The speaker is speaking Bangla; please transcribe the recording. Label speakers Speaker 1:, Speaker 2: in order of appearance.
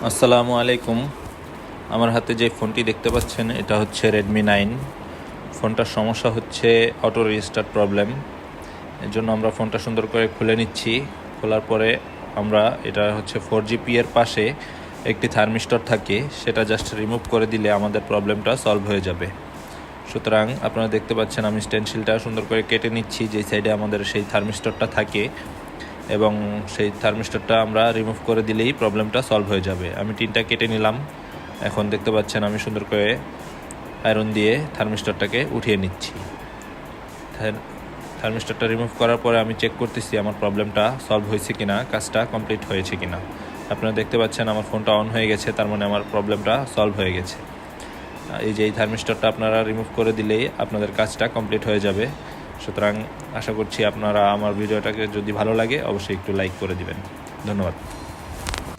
Speaker 1: আসসালামু আলাইকুম। আমার হাতে যে ফোনটি দেখতে পাচ্ছেন এটা হচ্ছে রেডমি 9। ফোনটার সমস্যা হচ্ছে অটো রিস্টার্ট প্রবলেম। এর জন্য আমরা ফোনটা সুন্দর করে খুলে নিচ্ছি। খোলার পরে আমরা এটা হচ্ছে 4GP এর পাশে একটি থার্মিস্টর থাকে, সেটা জাস্ট রিমুভ করে দিলে আমাদের প্রবলেমটা সলভ হয়ে যাবে। সুতরাং আপনারা দেখতে পাচ্ছেন আমি স্টেনসিলটা সুন্দর করে কেটে নিচ্ছি, যেই সাইডে আমাদের সেই থার্মিস্টরটা থাকে, এবং সেই থার্মিস্টরটা আমরা রিমুভ করে দিলেই প্রবলেমটা সলভ হয়ে যাবে। আমি টিনটা কেটে নিলাম। এখন দেখতে পাচ্ছেন আমি সুন্দর করে আয়রন দিয়ে থার্মিস্টরটাকে উঠিয়ে নিচ্ছি। থার্মিস্টরটা রিমুভ করার পরে আমি চেক করতেছি আমার প্রবলেমটা সলভ হয়েছে কিনা, কাজটা কমপ্লিট হয়েছে কিনা। আপনারা দেখতে পাচ্ছেন আমার ফোনটা অন হয়ে গেছে, তার মানে আমার প্রবলেমটা সলভ হয়ে গেছে। এই থার্মিস্টরটা আপনারা রিমুভ করে দিলেই আপনাদের কাজটা কমপ্লিট হয়ে যাবে। সুতরাং আশা করছি আপনারা আমার ভিডিওটাকে যদি ভালো লাগে অবশ্যই একটু লাইক করে দিবেন। ধন্যবাদ।